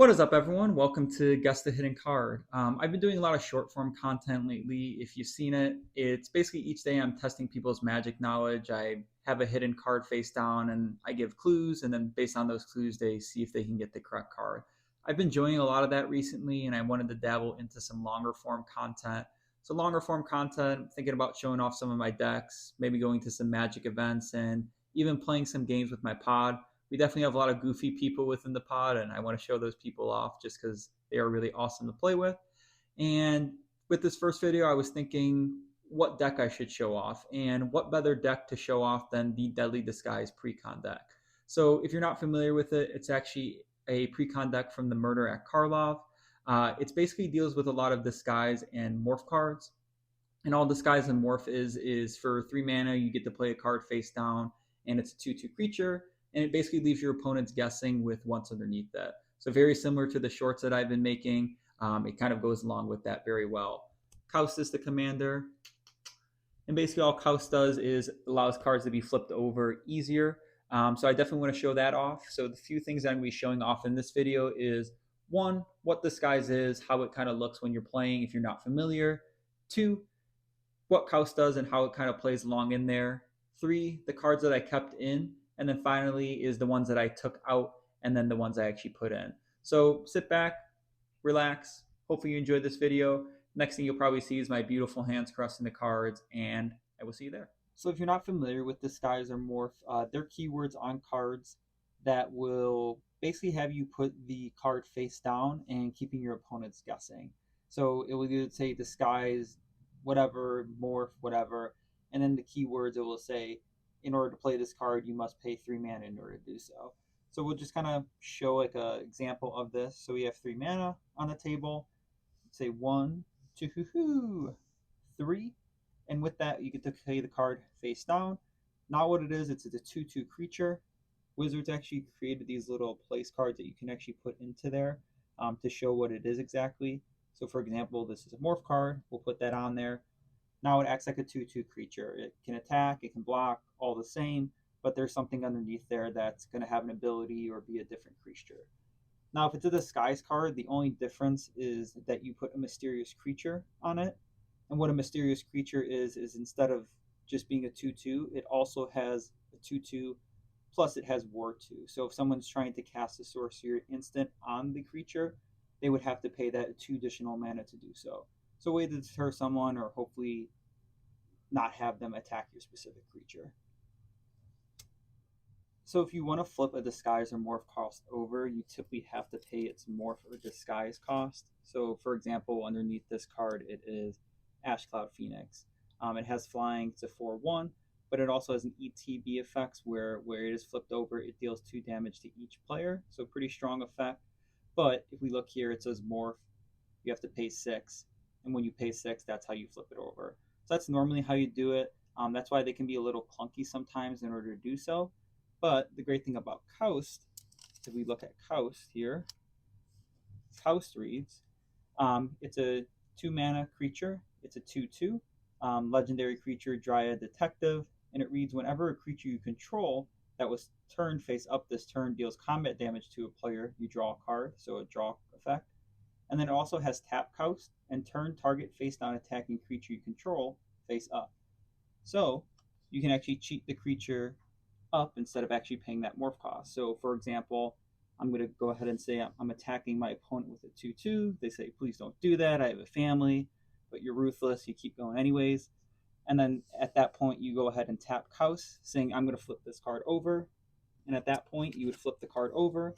What is up, everyone? Welcome to Guess the Hidden Card. I've been doing a lot of short form content lately. If you've seen it, it's basically each day I'm testing people's magic knowledge. I have a hidden card face down and I give clues, and then based on those clues, they see if they can get the correct card. I've been enjoying a lot of that recently, and I wanted to dabble into some longer form content. So, longer form content, thinking about showing off some of my decks, maybe going to some magic events, and even playing some games with my pod. We definitely have a lot of goofy people within the pod, and I want to show those people off just because they are really awesome to play with. And with this first video, I was thinking what deck I should show off, and what better deck to show off than the Deadly Disguise Precon deck. So if you're not familiar with it, it's actually a precon deck from the Murder at Karlov. It basically deals with a lot of disguise and morph cards. And all disguise and morph is for 3 mana, you get to play a card face down, and it's a 2/2 creature, and it basically leaves your opponents guessing with what's underneath that. So very similar to the shorts that I've been making. It kind of goes along with that very well. Kaus is the commander, and basically all Kaus does is allows cards to be flipped over easier. So I definitely want to show that off. So the few things that I'm going to be showing off in this video is one, what disguise is, how it kind of looks when you're playing if you're not familiar. Two, what Kaus does and how it kind of plays along in there. Three, the cards that I kept in. And then finally is the ones that I took out and then the ones I actually put in. So sit back, relax. Hopefully you enjoyed this video. Next thing you'll probably see is my beautiful hands crossing the cards, and I will see you there. So if you're not familiar with Disguise or Morph, they're keywords on cards that will basically have you put the card face down and keeping your opponents guessing. So it will either say Disguise, whatever, Morph, whatever, and then the keywords it will say, in order to play this card, you must pay 3 mana in order to do so. So we'll just kind of show like an example of this. So we have 3 mana on the table. Say 1, 2, 3, and with that you get to play the card face down. Now what it is, it's a 2/2 creature. Wizards actually created these little place cards that you can actually put into there to show what it is exactly. So for example, this is a morph card. We'll put that on there. Now it acts like a 2/2 creature. It can attack, it can block, all the same, but there's something underneath there that's going to have an ability or be a different creature. Now, if it's a disguise card, the only difference is that you put a mysterious creature on it. And what a mysterious creature is instead of just being a 2/2, it also has a 2/2, plus it has War 2. So if someone's trying to cast a sorcery instant on the creature, they would have to pay that 2 additional mana to do so. So a way to deter someone or hopefully not have them attack your specific creature. So if you want to flip a disguise or morph cost over, you typically have to pay its morph or disguise cost. So for example, underneath this card, it is Ash Cloud Phoenix. It has flying, it's a 4/1, but it also has an ETB effect where it is flipped over, it deals 2 damage to each player. So pretty strong effect. But if we look here, it says morph, you have to pay 6. And when you pay 6, that's how you flip it over. So that's normally how you do it. That's why they can be a little clunky sometimes in order to do so. But the great thing about Kaust, if we look at Kaust here, Kaust reads, it's a 2 mana creature. It's a 2/2, legendary creature, Dryad Detective, and it reads, whenever a creature you control that was turned face up this turn deals combat damage to a player, you draw a card, so a draw effect. And then it also has tap Kaust and turn target face down attacking creature you control face up. So you can actually cheat the creature up instead of actually paying that morph cost. So for example, I'm going to go ahead and say I'm attacking my opponent with a 2/2. They say, please don't do that. I have a family, but you're ruthless. You keep going anyways. And then at that point, you go ahead and tap Kaus, saying, I'm going to flip this card over. And at that point, you would flip the card over.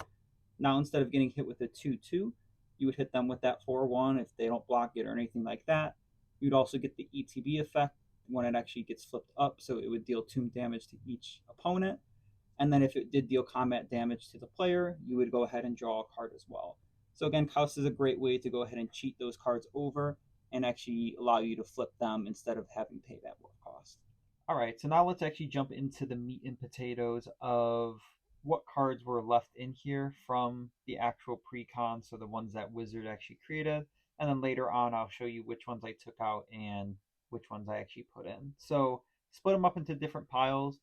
Now, instead of getting hit with a 2/2, you would hit them with that 4/1 if they don't block it or anything like that. You'd also get the ETB effect when it actually gets flipped up, so it would deal 2 damage to each opponent. And then if it did deal combat damage to the player, you would go ahead and draw a card as well. So again, Kaus is a great way to go ahead and cheat those cards over and actually allow you to flip them instead of having to pay that morph cost. All right, so now let's actually jump into the meat and potatoes of what cards were left in here from the actual precon, so the ones that Wizard actually created. And then later on, I'll show you which ones I took out and which ones I actually put in. So split them up into different piles.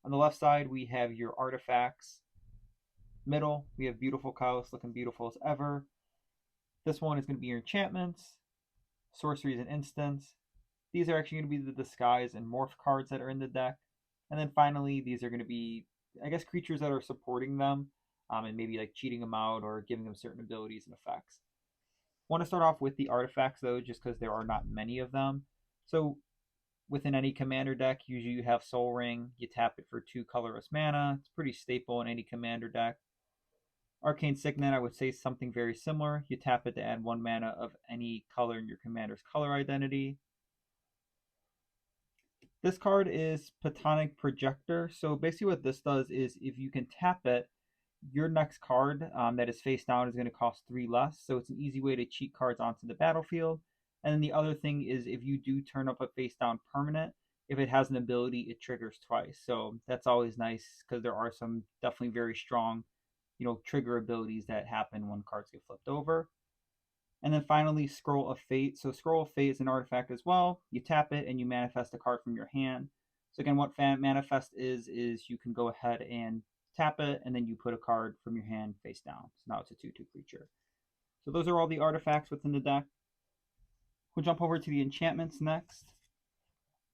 On the left side, we have your artifacts. Middle, we have Beautiful House, looking beautiful as ever. This one is going to be your enchantments, sorceries, and instants. These are actually going to be the disguise and morph cards that are in the deck. And then finally, these are going to be, I guess, creatures that are supporting them, and maybe like cheating them out or giving them certain abilities and effects. Want to start off with the artifacts though, just because there are not many of them. So within any commander deck, usually you have Soul Ring. You tap it for 2 colorless mana. It's pretty staple in any commander deck. Arcane Signet, I would say something very similar. You tap it to add 1 mana of any color in your commander's color identity. This card is Platonic Projector. So basically what this does is if you can tap it, your next card that is face down is going to cost 3 less. So it's an easy way to cheat cards onto the battlefield. And then the other thing is if you do turn up a face down permanent, if it has an ability, it triggers twice. So that's always nice because there are some definitely very strong, trigger abilities that happen when cards get flipped over. And then finally, Scroll of Fate. So Scroll of Fate is an artifact as well. You tap it and you manifest a card from your hand. So again, what manifest is you can go ahead and tap it, and then you put a card from your hand face down. So now it's a 2/2 creature. So those are all the artifacts within the deck. We'll jump over to the enchantments next.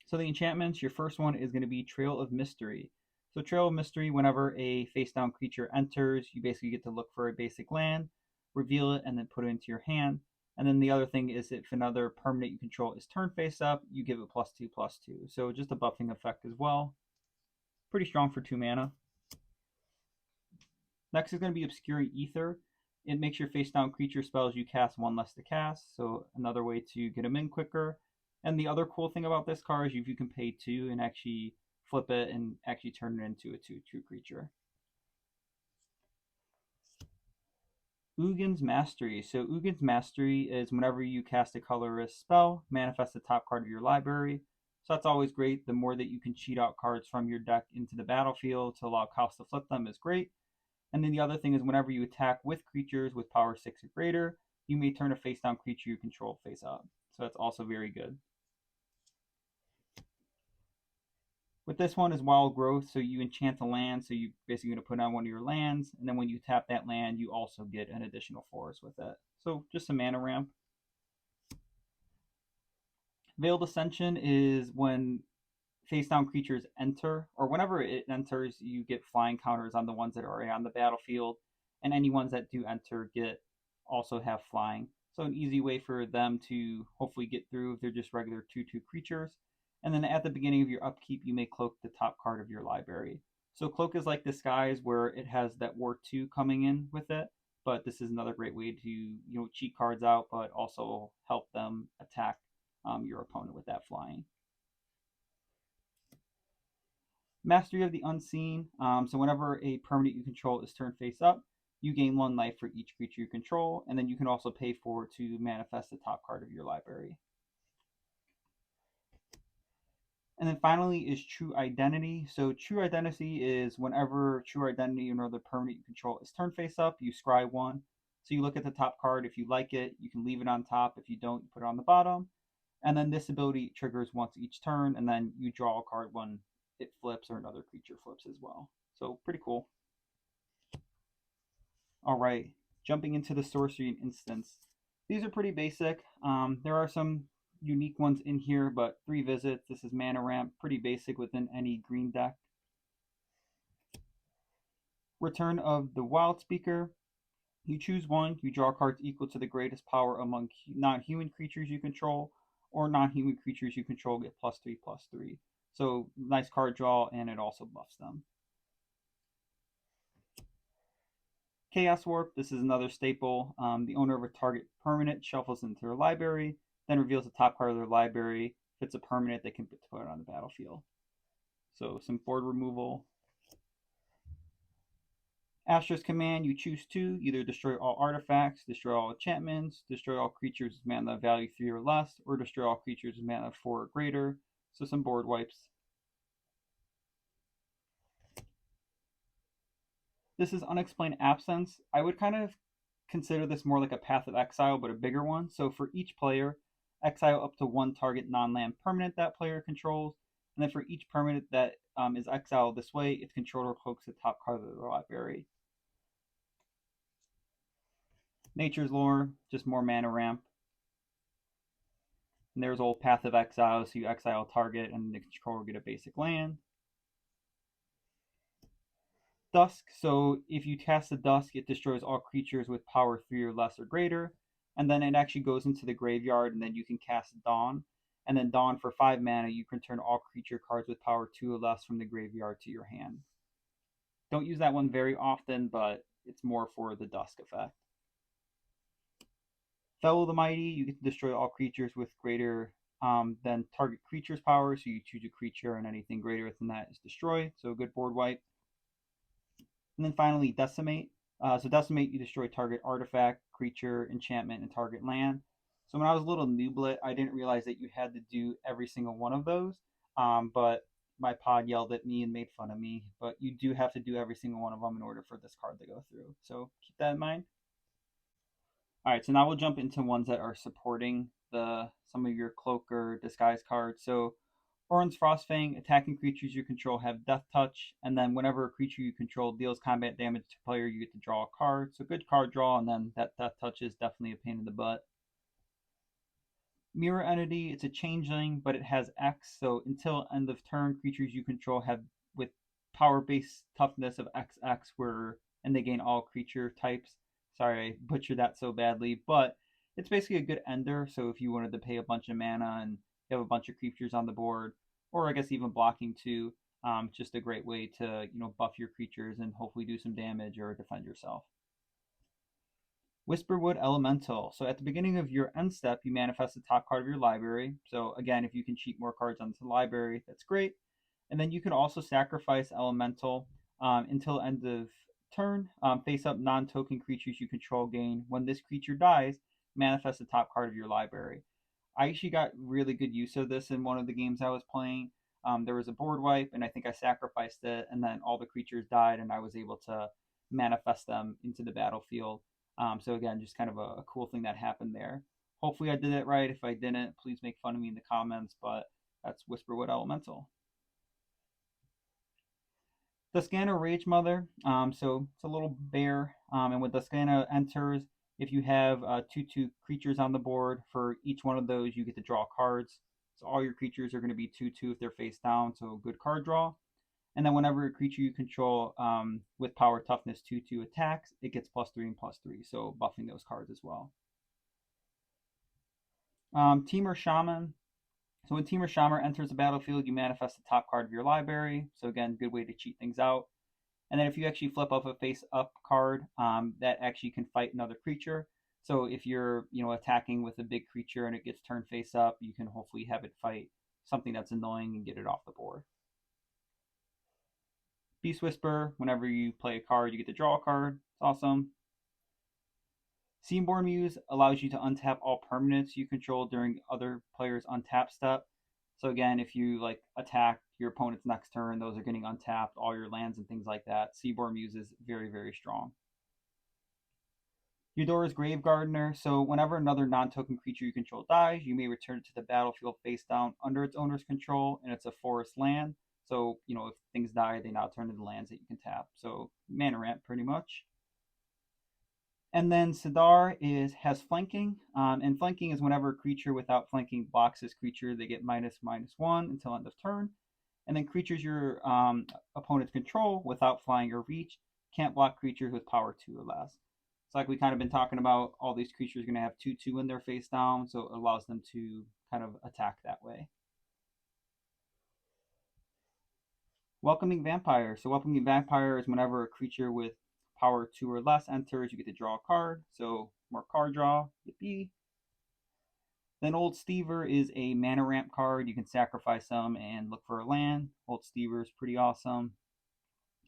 So the enchantments, your first one is going to be Trail of Mystery. So Trail of Mystery, whenever a face down creature enters, you basically get to look for a basic land, reveal it, and then put it into your hand. And then the other thing is if another permanent you control is turn face up, you give it +2/+2. So just a buffing effect as well. Pretty strong for 2 mana. Next is going to be Obscuring Ether. It makes your face down creature spells you cast 1 less to cast, so another way to get them in quicker. And the other cool thing about this card is if you can pay 2 and actually flip it and actually turn it into a 2/2 creature. Ugin's Mastery. So Ugin's Mastery is whenever you cast a colorless spell, manifest the top card of your library. So that's always great. The more that you can cheat out cards from your deck into the battlefield to allow cost to flip them is great. And then the other thing is whenever you attack with creatures with power 6 or greater, you may turn a face down creature you control face up. So that's also very good. With this one is Wild Growth, so you enchant a land, so you basically going to put on one of your lands, and then when you tap that land, you also get an additional forest with it. So just a mana ramp. Veiled Ascension is when face down creatures enter, or whenever it enters, you get flying counters on the ones that are already on the battlefield, and any ones that do enter get also have flying. So an easy way for them to hopefully get through if they're just regular 2/2 creatures. And then at the beginning of your upkeep, you may cloak the top card of your library. So cloak is like disguise where it has that War 2 coming in with it, but this is another great way to cheat cards out, but also help them attack your opponent with that flying. Mastery of the Unseen. So whenever a permanent you control is turned face up, you gain 1 life for each creature you control, and then you can also pay 4 to manifest the top card of your library. And then finally is True Identity. So True Identity is whenever True Identity or another permanent you control is turned face up, you scry 1. So you look at the top card. If you like it, you can leave it on top. If you don't, you put it on the bottom. And then this ability triggers once each turn, and then you draw a card when it flips or another creature flips as well. So pretty cool. All right, jumping into the sorcery and instants. These are pretty basic. There are some unique ones in here, but 3 visits. This is mana ramp, pretty basic within any green deck. Return of the Wild Speaker. You choose 1, you draw cards equal to the greatest power among non-human creatures you control, or non-human creatures you control get +3/+3. So nice card draw, and it also buffs them. Chaos Warp, this is another staple. The owner of a target permanent shuffles into their library, then reveals the top card of their library. If it's a permanent, they can put it on the battlefield. So some board removal. Astra's Command, you choose 2, either destroy all artifacts, destroy all enchantments, destroy all creatures with mana value 3 or less, or destroy all creatures with mana 4 or greater. So some board wipes. This is Unexplained Absence. I would kind of consider this more like a Path of Exile, but a bigger one. So for each player, exile up to 1 target non-land permanent that player controls. And then for each permanent that is exiled this way, its controller cloaks the top card of the library. Nature's Lore, just more mana ramp. And there's old Path of Exile, so you exile target and the controller get a basic land. Dusk, so if you cast the Dusk, it destroys all creatures with power 3 or less or greater. And then it actually goes into the graveyard, and then you can cast Dawn. And then Dawn for 5 mana, you can turn all creature cards with power 2 or less from the graveyard to your hand. Don't use that one very often, but it's more for the Dusk effect. Fellow the Mighty, you get to destroy all creatures with greater than target creature's power. So you choose a creature, and anything greater than that is destroyed. So a good board wipe. And then finally, Decimate. So Decimate, you destroy target artifact, creature, enchantment, and target land. So when I was a little nooblet, I didn't realize that you had to do every single one of those. But my pod yelled at me and made fun of me. But you do have to do every single one of them in order for this card to go through. So keep that in mind. All right, so now we'll jump into ones that are supporting the some of your cloak or disguise cards. So Orin's Frostfang, attacking creatures you control have Death Touch, and then whenever a creature you control deals combat damage to a player, you get to draw a card. So good card draw, and then that Death Touch is definitely a pain in the butt. Mirror Entity, it's a changeling, but it has X, so until end of turn, creatures you control have with power base toughness of XX, and they gain all creature types. Sorry, I butchered that so badly, but it's basically a good ender. So if you wanted to pay a bunch of mana and you have a bunch of creatures on the board, or I guess even blocking too, just a great way to buff your creatures and hopefully do some damage or defend yourself. Whisperwood Elemental. So at the beginning of your end step, you manifest the top card of your library. So again, if you can cheat more cards onto the library, that's great. And then you can also sacrifice Elemental until end of turn. Face up non-token creatures you control gain. When this creature dies, manifest the top card of your library. I actually got really good use of this in one of the games I was playing. There was a board wipe, and I think I sacrificed it, and then all the creatures died, and I was able to manifest them into the battlefield. So again, just kind of a cool thing that happened there. Hopefully I did it right. If I didn't, please make fun of me in the comments, but that's Whisperwood Elemental. Duskana Rage Mother. So it's a little bear, and when Duskana enters, if you have 2/2 creatures on the board, for each one of those, you get to draw cards. So all your creatures are going to be 2/2 if they're face down, so good card draw. And then whenever a creature you control with power toughness 2/2 attacks, it gets +3 and +3, so buffing those cards as well. Temur Shaman. So when Temur Shaman enters the battlefield, you manifest the top card of your library. So again, good way to cheat things out. And then if you actually flip up a face-up card, that actually can fight another creature. So if you're attacking with a big creature and it gets turned face up, you can hopefully have it fight something that's annoying and get it off the board. Beast Whisper, whenever you play a card, you get to draw a card. It's awesome. Seaborn Muse allows you to untap all permanents you control during other players' untap step. So again, if you attack your opponent's next turn, those are getting untapped, all your lands and things like that. Seaborn Muse is very, very strong. Eudora's Grave Gardener. So whenever another non-token creature you control dies, you may return it to the battlefield face down under its owner's control, and it's a forest land. So, if things die, they now turn into lands that you can tap. So mana ramp pretty much. And then Sidar has flanking, and flanking is whenever a creature without flanking blocks this creature, they get -1 until end of turn. And then creatures your opponents control without flying or reach can't block creatures with power 2 or less. It's like we kind of been talking about, all these creatures are going to have 2/2 in their face down, so it allows them to kind of attack that way. Welcoming Vampire. So Welcoming Vampire is whenever a creature with power 2 or less enters, you get to draw a card. So more card draw, yippee. Then Old Stever is a mana ramp card. You can sacrifice them and look for a land. Old Stever is pretty awesome.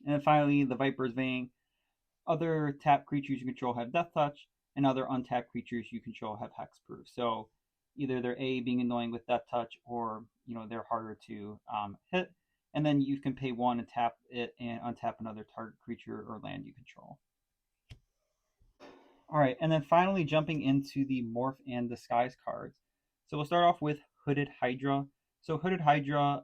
And then finally, the Viper's Vein. Other tap creatures you control have Death Touch, and other untapped creatures you control have Hexproof. So either they're being annoying with Death Touch, or they're harder to hit. And then you can pay 1 and tap it and untap another target creature or land you control. All right, and then finally jumping into the Morph and Disguise cards. So we'll start off with Hooded Hydra. So Hooded Hydra,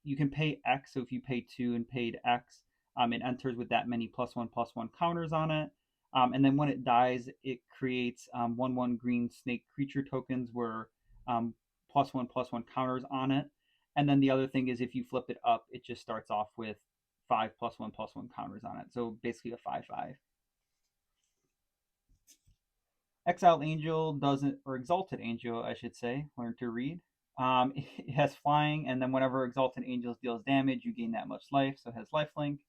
you can pay X. So if you pay 2 and paid X, it enters with that many +1/+1 counters on it. And then when it dies, it creates 1/1 green snake creature tokens where +1/+1 counters on it. And then the other thing is if you flip it up, it just starts off with 5 +1/+1 counters on it. So basically a 5/5. Exiled Angel doesn't, or Exalted Angel, I should say, learn to read. It has flying, and then whenever Exalted Angels deals damage, you gain that much life, so it has lifelink.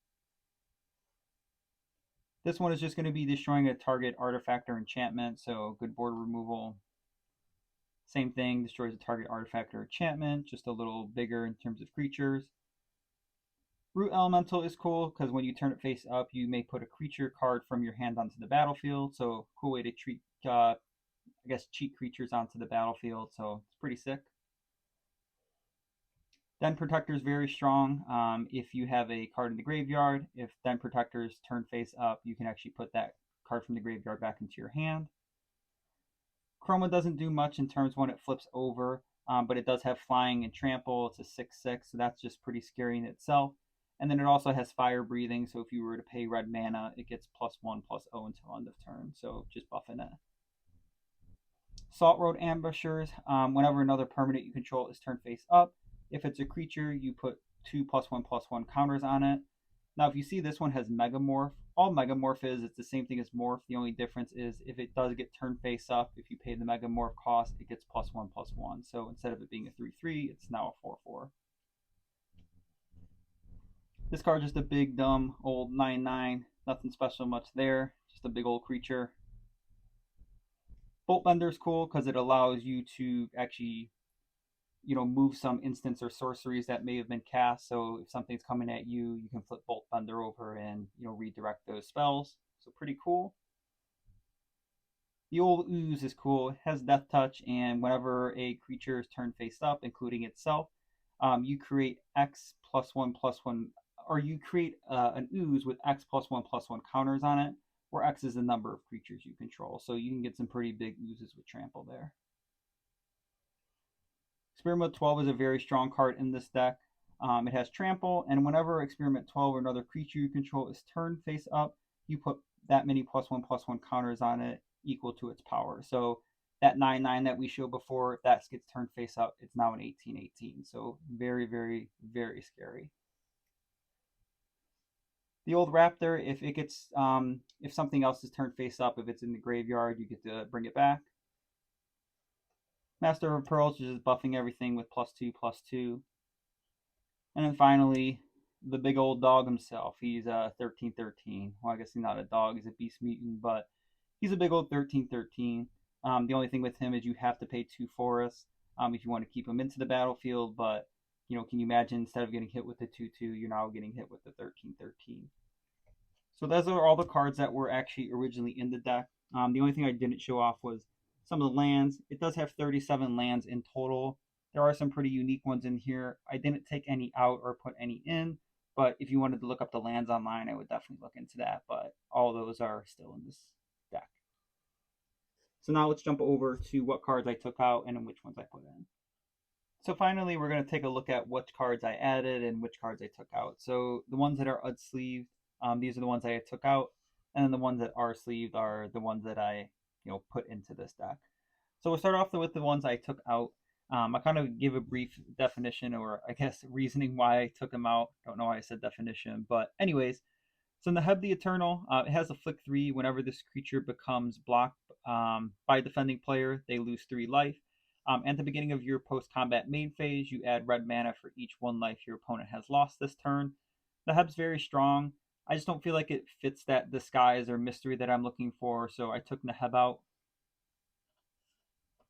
This one is just going to be destroying a target artifact or enchantment, so good board removal. Same thing, destroys a target artifact or enchantment, just a little bigger in terms of creatures. Root Elemental is cool because when you turn it face up, you may put a creature card from your hand onto the battlefield. So cool way to treat, cheat creatures onto the battlefield. So it's pretty sick. Den Protector is very strong. If you have a card in the graveyard, if Den Protector's turn face up, you can actually put that card from the graveyard back into your hand. Chroma doesn't do much in terms when it flips over, but it does have flying and trample. It's a 6/6, so that's just pretty scary in itself. And then it also has fire breathing, so if you were to pay red mana, it gets +1/+0 until end of turn, so just buffing it. Salt Road Ambushers, whenever another permanent you control is turned face up, if it's a creature, you put 2 +1/+1 counters on it. Now, if you see this one has Megamorph, all Megamorph is, it's the same thing as Morph. The only difference is if it does get turned face up, if you pay the Megamorph cost, it gets +1/+1. So instead of it being a 3/3, it's now a 4/4. This card's just a big, dumb, old 9/9. Nothing special much there. Just a big old creature. Bolt Bender is cool because it allows you to actually, move some instants or sorceries that may have been cast. So if something's coming at you, you can flip Bolt Thunder over and redirect those spells. So pretty cool. The old Ooze is cool. It has Death Touch, and whenever a creature is turned face up, including itself, you create X +1/+1, or you create an Ooze with X +1/+1 counters on it, where X is the number of creatures you control. So you can get some pretty big Oozes with Trample there. Experiment 12 is a very strong card in this deck. It has Trample, and whenever Experiment 12 or another creature you control is turned face up, you put that many +1/+1 counters on it equal to its power. So that 9/9 that we showed before, if that gets turned face up, it's now an 18/18. So very, very, very scary. The old Raptor, if it gets, if something else is turned face up, if it's in the graveyard, you get to bring it back. Master of Pearls is just buffing everything with +2/+2. And then finally, the big old dog himself. He's 13/13. Well, I guess he's not a dog, he's a beast mutant, but he's a big old 13/13. The only thing with him is you have to pay 2 forests if you want to keep him into the battlefield, but can you imagine instead of getting hit with the 2/2, you're now getting hit with the 13/13. So those are all the cards that were actually originally in the deck. The only thing I didn't show off was some of the lands. It does have 37 lands in total. There are some pretty unique ones in here. I didn't take any out or put any in, but if you wanted to look up the lands online, I would definitely look into that. But all those are still in this deck. So now let's jump over to what cards I took out and which ones I put in. So finally, we're going to take a look at which cards I added and which cards I took out. So the ones that are unsleeved, these are the ones I took out, and then the ones that are sleeved are the ones that I put into this deck. So we'll start off with the ones I took out. I kind of give a brief definition, or I guess reasoning why I took them out. Don't know why I said definition, but anyways. So Neheb the Eternal, it has a flick 3. Whenever this creature becomes blocked by a defending player, they lose 3 life. At the beginning of your post-combat main phase, you add red mana for each 1 life your opponent has lost this turn. Neheb's very strong. I just don't feel like it fits that disguise or mystery that I'm looking for, so I took Neheb out.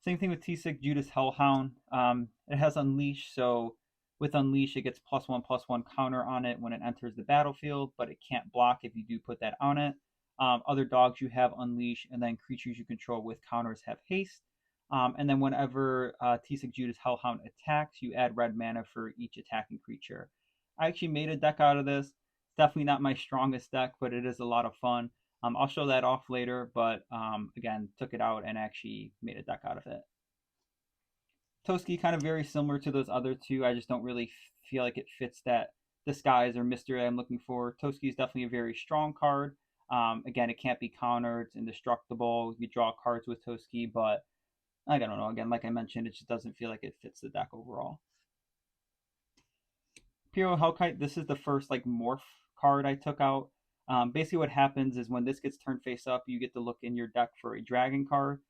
Same thing with T6 Judas Hellhound. It has Unleash, so with Unleash it gets +1/+1 counter on it when it enters the battlefield, but it can't block if you do put that on it. Other dogs you have Unleash, and then creatures you control with counters have Haste. And then whenever T6 Judas Hellhound attacks, you add red mana for each attacking creature. I actually made a deck out of this. It's definitely not my strongest deck, but it is a lot of fun. I'll show that off later, but again, took it out and actually made a deck out of it. Toski, kind of very similar to those other two. I just don't really feel like it fits that disguise or mystery I'm looking for. Toski is definitely a very strong card. Again, it can't be countered. It's indestructible. You draw cards with Toski, but I don't know. Again, like I mentioned, it just doesn't feel like it fits the deck overall. Piro Hellkite, this is the first like morph card I took out. Basically, what happens is when this gets turned face up, you get to look in your deck for a dragon card.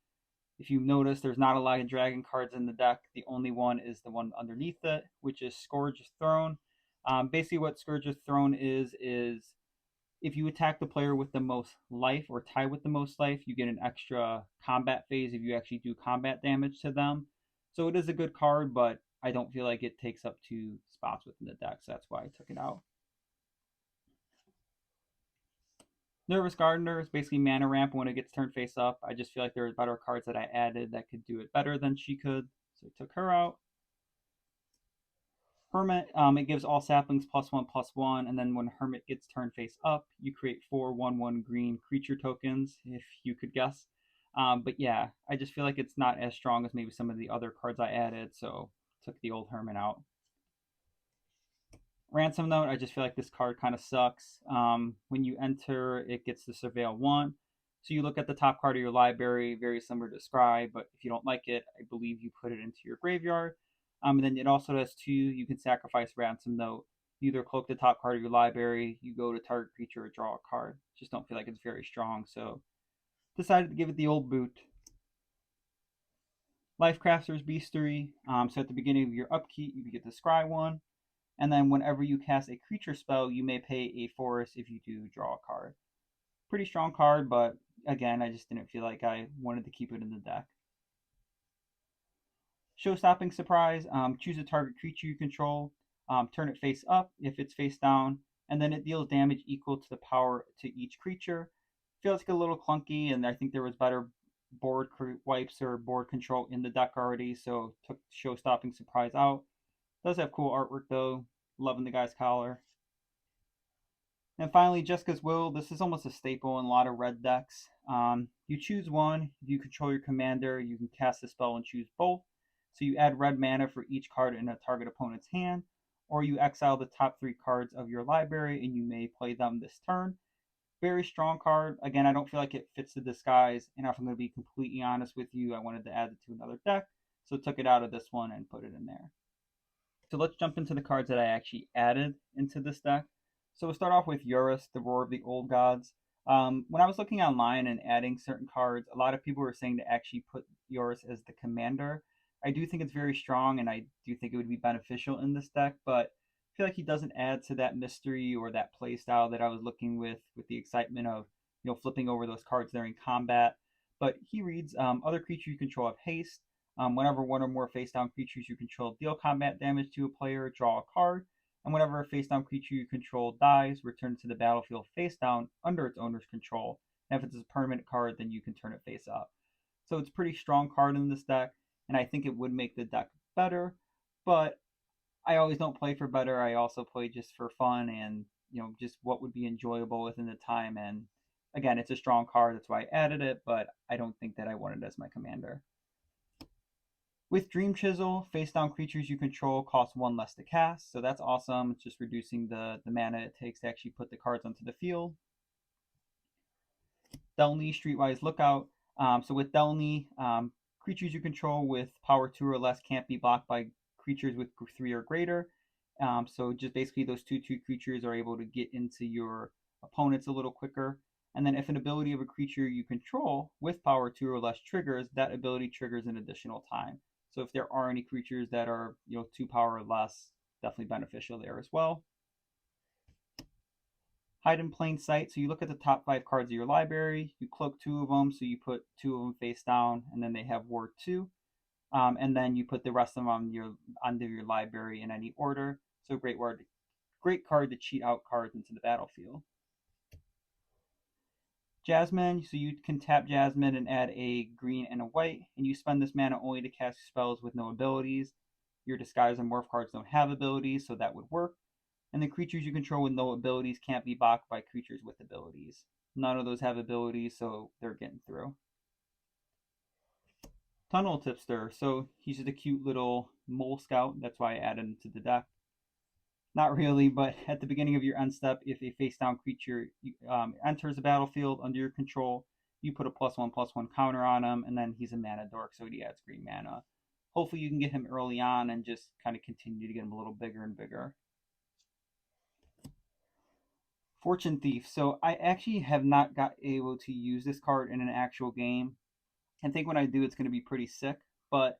If you notice, there's not a lot of dragon cards in the deck. The only one is the one underneath it, which is Scourge's Throne. Basically, what Scourge's Throne is if you attack the player with the most life or tie with the most life, you get an extra combat phase if you actually do combat damage to them. So it is a good card, but I don't feel like it takes up 2 spots within the deck, so that's why I took it out. Nervous Gardener is basically mana ramp when it gets turned face up. I just feel like there are better cards that I added that could do it better than she could, so I took her out. Hermit, it gives all saplings +1/+1, and then when Hermit gets turned face up, you create 4/1/1 green creature tokens, if you could guess. But yeah, I just feel like it's not as strong as maybe some of the other cards I added, so took the old Hermit out. Ransom Note, I just feel like this card kind of sucks. When you enter, it gets the Surveil 1. So you look at the top card of your library, very similar to Scry, but if you don't like it, I believe you put it into your graveyard. And then it also has 2, you can sacrifice Ransom Note. You either cloak the top card of your library, you go to target creature, or draw a card. Just don't feel like it's very strong, so decided to give it the old boot. Lifecrafter's Beastery. So at the beginning of your upkeep, you get the Scry 1. And then whenever you cast a creature spell, you may pay a forest if you do draw a card. Pretty strong card, but again, I just didn't feel like I wanted to keep it in the deck. Show-stopping surprise, choose a target creature you control, turn it face up if it's face down, and then it deals damage equal to the power to each creature. Feels like a little clunky, and I think there was better board wipes or board control in the deck already, so took show-stopping surprise out. Does have cool artwork though. Loving the guy's collar. And finally, Jessica's Will. This is almost a staple in a lot of red decks. You choose one. If you control your commander, you can cast a spell and choose both. So you add red mana for each card in a target opponent's hand, or you exile the top 3 cards of your library and you may play them this turn. Very strong card. Again, I don't feel like it fits the disguise, and if I'm going to be completely honest with you, I wanted to add it to another deck, so took it out of this one and put it in there. So let's jump into the cards that I actually added into this deck. So we'll start off with Eurus, the Roar of the Old Gods. When I was looking online and adding certain cards, a lot of people were saying to actually put Eurus as the commander. I do think it's very strong, and I do think it would be beneficial in this deck, but I feel like he doesn't add to that mystery or that play style that I was looking with the excitement of flipping over those cards during combat. But he reads other creatures you control have haste. Whenever one or more face down creatures you control deal combat damage to a player, draw a card. And whenever a face down creature you control dies, return to the battlefield face down under its owner's control. And if it's a permanent card, then you can turn it face up. So it's a pretty strong card in this deck, and I think it would make the deck better. But I always don't play for better. I also play just for fun and just what would be enjoyable within the time. And again, it's a strong card, that's why I added it, but I don't think that I want it as my commander. With Dream Chisel, face down creatures you control cost 1 less to cast, so that's awesome. It's just reducing the mana it takes to actually put the cards onto the field. Delny, Streetwise Lookout. So with Delny, creatures you control with power 2 or less can't be blocked by creatures with 3 or greater. So just basically those 2/2 creatures are able to get into your opponents a little quicker. And then if an ability of a creature you control with power 2 or less triggers, that ability triggers an additional time. So if there are any creatures that are 2 power or less, definitely beneficial there as well. Hide in plain sight. So you look at the top 5 cards of your library, you cloak 2 of them, so you put 2 of them face down, and then they have ward 2. And then you put the rest of them onto your library in any order. So great card to cheat out cards into the battlefield. Jasmine, so you can tap Jasmine and add a green and a white, and you spend this mana only to cast spells with no abilities. Your Disguise and Morph cards don't have abilities, so that would work. And the creatures you control with no abilities can't be blocked by creatures with abilities. None of those have abilities, so they're getting through. Tunnel Tipster, so he's just a cute little mole scout, that's why I added him to the deck. Not really, but at the beginning of your end step, if a face down creature enters the battlefield under your control, you put a +1/+1 counter on him, and then he's a mana dork, so he adds green mana. Hopefully, you can get him early on and just kind of continue to get him a little bigger and bigger. Fortune Thief. So I actually have not got able to use this card in an actual game. I think when I do, it's going to be pretty sick. But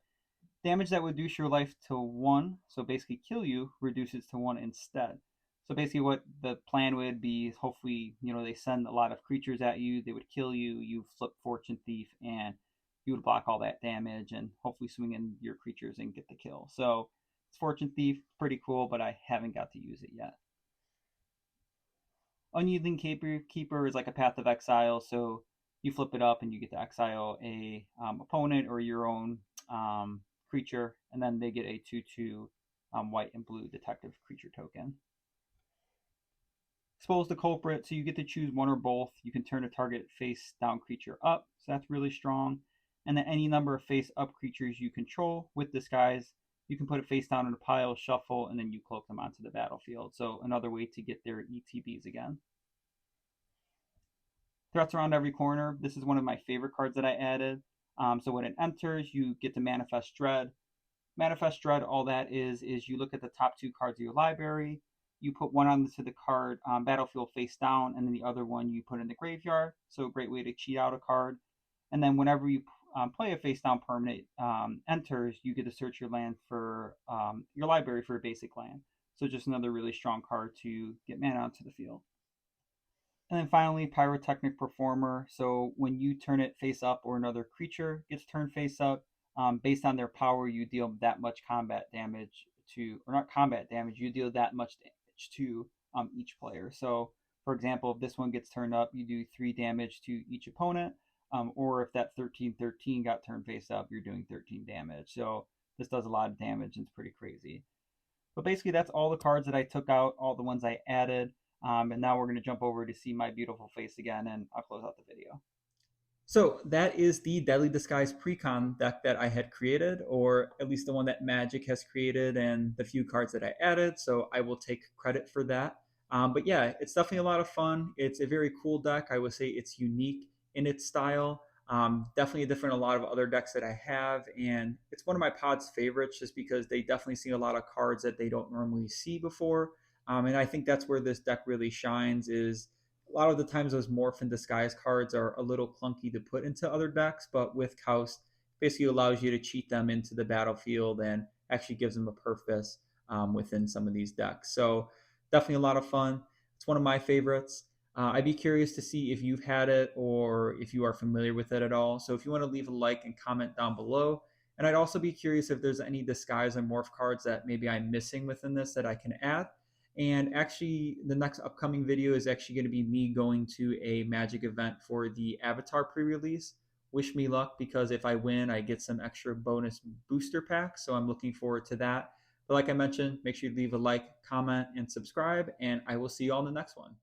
damage that would reduce your life to 1, so basically kill you, reduces to 1 instead. So basically, what the plan would be is hopefully, they send a lot of creatures at you, they would kill you, you flip Fortune Thief, and you would block all that damage and hopefully swing in your creatures and get the kill. So it's Fortune Thief, pretty cool, but I haven't got to use it yet. Unyielding Keeper is like a Path of Exile, so you flip it up and you get to exile a opponent or your own creature, and then they get a 2/2 white and blue detective creature token. Expose the Culprit, so you get to choose one or both. You can turn a target face down creature up, so that's really strong. And then any number of face up creatures you control with Disguise, you can put it face down in a pile, shuffle, and then you cloak them onto the battlefield. So another way to get their ETBs again. Threats around every corner. This is one of my favorite cards that I added. So when it enters, you get to Manifest Dread. Manifest Dread, all that is you look at the top 2 cards of your library, you put one onto the card battlefield face down, and then the other one you put in the graveyard. So a great way to cheat out a card. And then whenever you play a face down permanent enters, you get to search your land for your library for a basic land. So just another really strong card to get mana onto the field. And then finally, Pyrotechnic Performer. So when you turn it face up or another creature gets turned face up, based on their power, you deal that much combat damage to, or not combat damage, you deal that much damage to each player. So, for example, if this one gets turned up, you do 3 damage to each opponent. Or if that 13/13 got turned face up, you're doing 13 damage. So this does a lot of damage and it's pretty crazy. But basically, that's all the cards that I took out, all the ones I added. And now we're going to jump over to see my beautiful face again, and I'll close out the video. So that is the Deadly Disguise Precon deck that I had created, or at least the one that Magic has created, and the few cards that I added. So I will take credit for that. But yeah, it's definitely a lot of fun. It's a very cool deck. I would say it's unique in its style. Definitely different than a lot of other decks that I have, and it's one of my pod's favorites just because they definitely see a lot of cards that they don't normally see before. And I think that's where this deck really shines. Is a lot of the times those morph and disguise cards are a little clunky to put into other decks, but with Kaust, basically allows you to cheat them into the battlefield and actually gives them a purpose within some of these decks. So definitely a lot of fun. It's one of my favorites. I'd be curious to see if you've had it or if you are familiar with it at all. So if you want to leave a like and comment down below. And I'd also be curious if there's any disguise or morph cards that maybe I'm missing within this that I can add. And actually, the next upcoming video is actually going to be me going to a Magic event for the Avatar pre release. Wish me luck because if I win, I get some extra bonus booster packs. So I'm looking forward to that. But like I mentioned, make sure you leave a like, comment, and subscribe. And I will see you all in the next one.